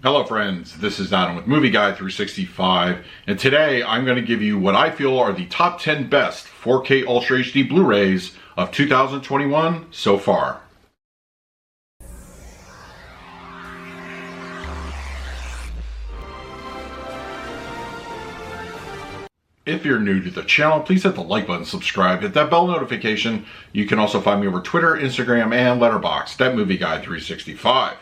Hello friends, this is Denon with Movie Guide 365, and today I'm going to give you what I feel are the top 10 best 4K Ultra HD Blu-rays of 2021 so far. If you're new to the channel, please hit the like button, subscribe, hit that bell notification. You can also find me over Twitter, Instagram, and Letterboxd at Movie Guide 365.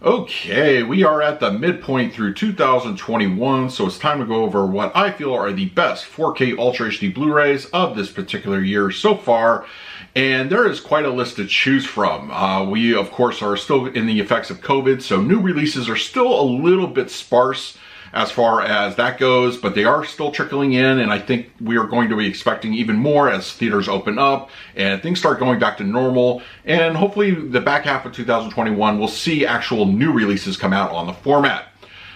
Okay, we are at the midpoint through 2021, so it's time to go over what I feel are the best 4K Ultra HD Blu-rays of this particular year so far. And there is quite a list to choose from. We, of course, are still in the effects of COVID, so new releases are still a little bit sparse as far as that goes, but they are still trickling in, and I think we are going to be expecting even more as theaters open up and things start going back to normal, and hopefully the back half of 2021 we'll see actual new releases come out on the format.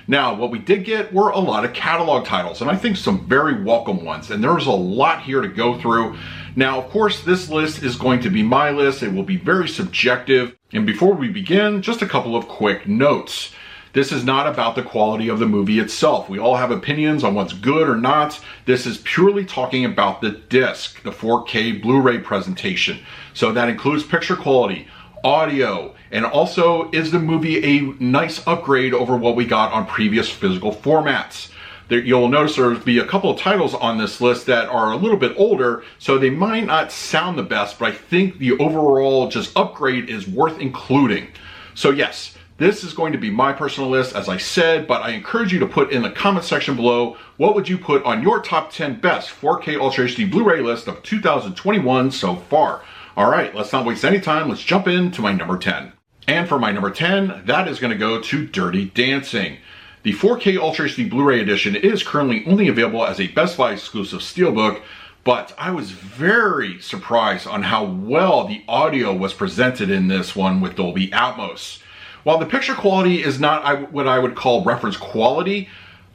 Now, what we did get were a lot of catalog titles, and I think some very welcome ones, and there's a lot here to go through. Now, of course, this list is going to be my list. It will be very subjective, and before we begin, just a couple of quick notes. This is not about the quality of the movie itself. We all have opinions on what's good or not. This is purely talking about the disc, the 4K Blu-ray presentation. So that includes picture quality, audio, and also is the movie a nice upgrade over what we got on previous physical formats. You'll notice there'll be a couple of titles on this list that are a little bit older, so they might not sound the best, but I think the overall just upgrade is worth including. So yes, this is going to be my personal list, as I said, but I encourage you to put in the comment section below, what would you put on your top 10 best 4K Ultra HD Blu-ray list of 2021 so far? All right, let's not waste any time. Let's jump into my number 10. And for my number 10, that is going to go to Dirty Dancing. The 4K Ultra HD Blu-ray edition is currently only available as a Best Buy exclusive steelbook, but I was very surprised on how well the audio was presented in this one with Dolby Atmos. While the picture quality is not what I would call reference quality,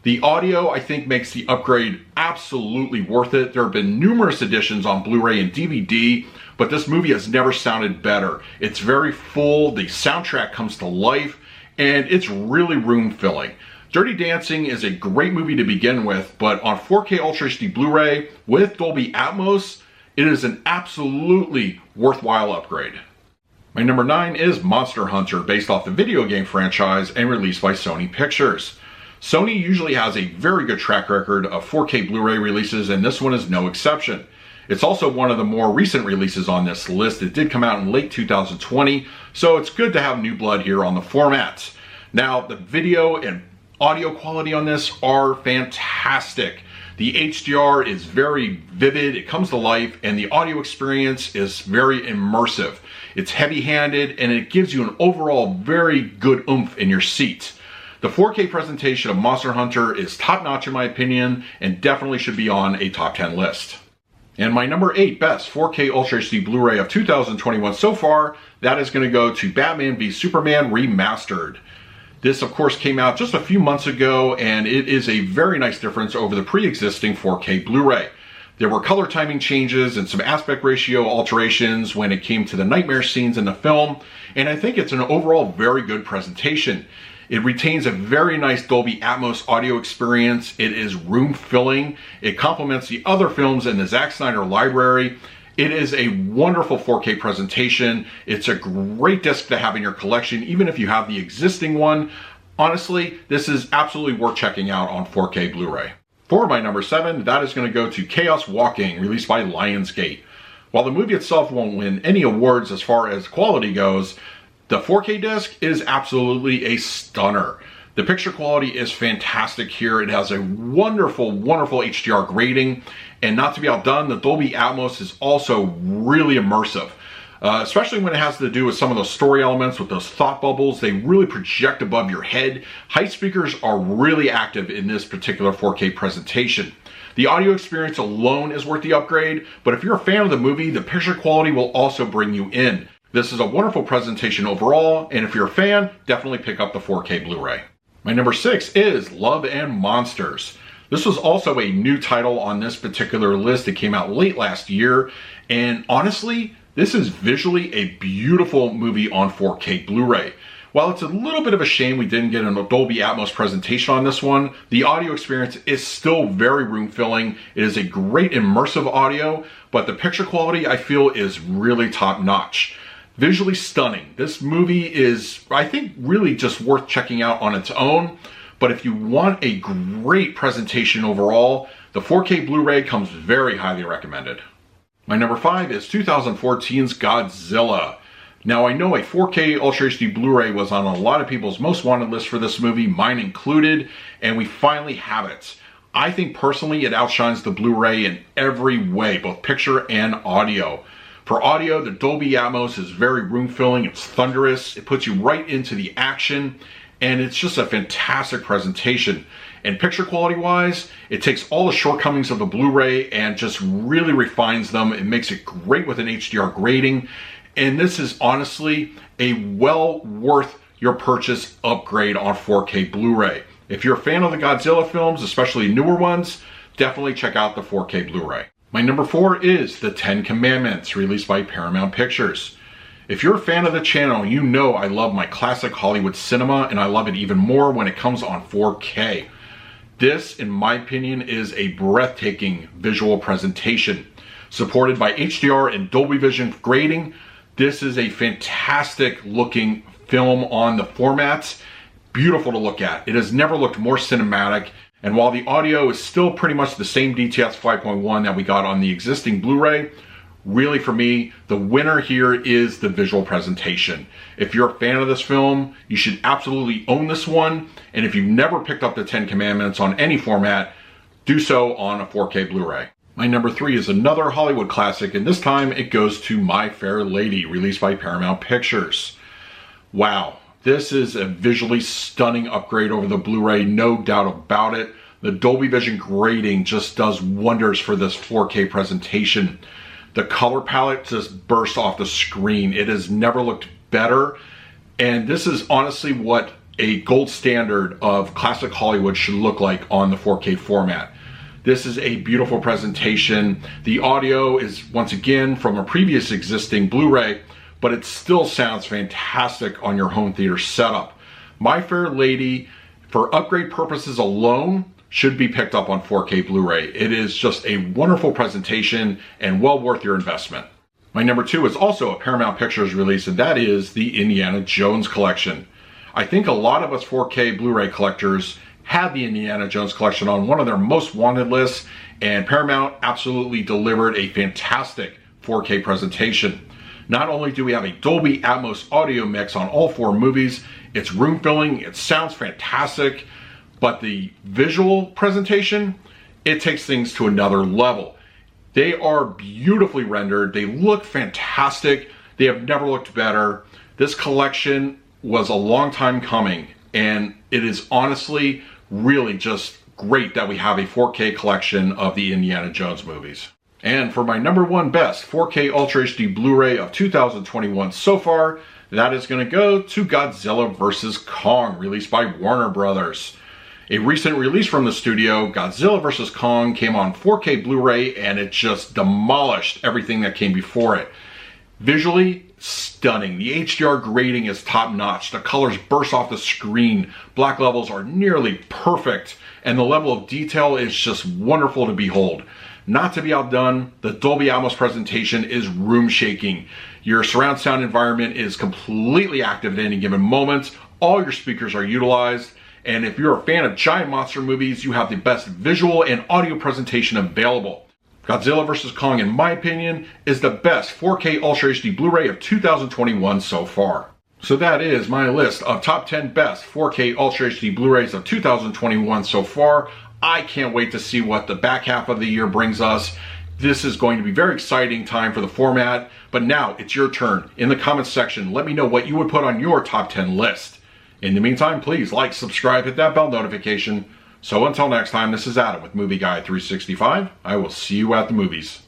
the audio I think makes the upgrade absolutely worth it. There have been numerous editions on Blu-ray and DVD, but this movie has never sounded better. It's very full, the soundtrack comes to life, and it's really room-filling. Dirty Dancing is a great movie to begin with, but on 4K Ultra HD Blu-ray with Dolby Atmos, it is an absolutely worthwhile upgrade. My number 9 is Monster Hunter, based off the video game franchise and released by Sony Pictures. Sony usually has a very good track record of 4K Blu-ray releases, and this one is no exception. It's also one of the more recent releases on this list. It did come out in late 2020, so it's good to have new blood here on the format. Now, the video and audio quality on this are fantastic. The HDR is very vivid, it comes to life, and the audio experience is very immersive. It's heavy-handed, and it gives you an overall very good oomph in your seat. The 4K presentation of Monster Hunter is top-notch in my opinion, and definitely should be on a top 10 list. And my number 8 best 4K Ultra HD Blu-ray of 2021 so far, that is going to go to Batman v Superman Remastered. This, of course, came out just a few months ago, and it is a very nice difference over the pre-existing 4K Blu-ray. There were color timing changes and some aspect ratio alterations when it came to the nightmare scenes in the film, and I think it's an overall very good presentation. It retains a very nice Dolby Atmos audio experience. It is room-filling. It complements the other films in the Zack Snyder library. It is a wonderful 4K presentation. It's a great disc to have in your collection, even if you have the existing one. Honestly, this is absolutely worth checking out on 4K Blu-ray. For my number 7, that is going to go to Chaos Walking, released by Lionsgate. While the movie itself won't win any awards as far as quality goes, the 4K disc is absolutely a stunner. The picture quality is fantastic here. It has a wonderful, wonderful HDR grading, and not to be outdone, the Dolby Atmos is also really immersive. Especially when it has to do with some of those story elements with those thought bubbles. They really project above your head. Height speakers are really active in this particular 4K presentation. The audio experience alone is worth the upgrade, but if you're a fan of the movie, the picture quality will also bring you in. This is a wonderful presentation overall, and if you're a fan, definitely pick up the 4K Blu-ray. My number 6 is Love and Monsters. This was also a new title on this particular list. It came out late last year, and honestly, this is visually a beautiful movie on 4K Blu-ray. While it's a little bit of a shame we didn't get a Dolby Atmos presentation on this one, the audio experience is still very room-filling. It is a great immersive audio, but the picture quality I feel is really top-notch. Visually stunning. This movie is, I think, really just worth checking out on its own. But if you want a great presentation overall, the 4K Blu-ray comes very highly recommended. My number 5 is 2014's Godzilla. Now, I know a 4K Ultra HD Blu-ray was on a lot of people's most wanted lists for this movie, mine included, and we finally have it. I think personally it outshines the Blu-ray in every way, both picture and audio. For audio, the Dolby Atmos is very room-filling, it's thunderous, it puts you right into the action, and it's just a fantastic presentation. And picture quality-wise, it takes all the shortcomings of the Blu-ray and just really refines them. It makes it great with an HDR grading. And this is honestly a well worth your purchase upgrade on 4K Blu-ray. If you're a fan of the Godzilla films, especially newer ones, definitely check out the 4K Blu-ray. My number 4 is The 10 Commandments, released by Paramount Pictures. If you're a fan of the channel, you know I love my classic Hollywood cinema, and I love it even more when it comes on 4K. This, in my opinion, is a breathtaking visual presentation. Supported by HDR and Dolby Vision grading, this is a fantastic looking film on the formats. Beautiful to look at. It has never looked more cinematic. And while the audio is still pretty much the same DTS 5.1 that we got on the existing Blu-ray, really for me, the winner here is the visual presentation. If you're a fan of this film, you should absolutely own this one. And if you've never picked up the 10 Commandments on any format, do so on a 4K Blu-ray. My number 3 is another Hollywood classic, and this time it goes to My Fair Lady, released by Paramount Pictures. Wow, this is a visually stunning upgrade over the Blu-ray, no doubt about it. The Dolby Vision grading just does wonders for this 4K presentation. The color palette just bursts off the screen. It has never looked better, and this is honestly what a gold standard of classic Hollywood should look like on the 4K format. This is a beautiful presentation. The audio is, once again, from a previous existing Blu-ray, but it still sounds fantastic on your home theater setup. My Fair Lady, for upgrade purposes alone, should be picked up on 4K Blu-ray. It is just a wonderful presentation and well worth your investment. My number 2 is also a Paramount Pictures release, and that is the Indiana Jones collection. I think a lot of us 4K Blu-ray collectors had the Indiana Jones collection on one of their most wanted lists, and Paramount absolutely delivered a fantastic 4K presentation. Not only do we have a Dolby Atmos audio mix on all 4 movies, it's room filling, it sounds fantastic, but the visual presentation, it takes things to another level. They are beautifully rendered, they look fantastic, they have never looked better. This collection was a long time coming, and it is honestly really just great that we have a 4K collection of the Indiana Jones movies. And for my number 1 best 4K Ultra HD Blu-ray of 2021 so far, that is going to go to Godzilla vs. Kong, released by Warner Brothers. A recent release from the studio, Godzilla vs. Kong came on 4K Blu-ray, and it just demolished everything that came before it. Visually stunning. The HDR grading is top notch. The colors burst off the screen. Black levels are nearly perfect, and the level of detail is just wonderful to behold. Not to be outdone, the Dolby Atmos presentation is room shaking. Your surround sound environment is completely active at any given moment. All your speakers are utilized. And if you're a fan of giant monster movies, you have the best visual and audio presentation available. Godzilla vs. Kong, in my opinion, is the best 4K Ultra HD Blu-ray of 2021 so far. So that is my list of top 10 best 4K Ultra HD Blu-rays of 2021 so far. I can't wait to see what the back half of the year brings us. This is going to be a very exciting time for the format, but now it's your turn. In the comments section, let me know what you would put on your top 10 list. In the meantime, please like, subscribe, hit that bell notification. So until next time, this is Adam with Movie Guy 365. I will see you at the movies.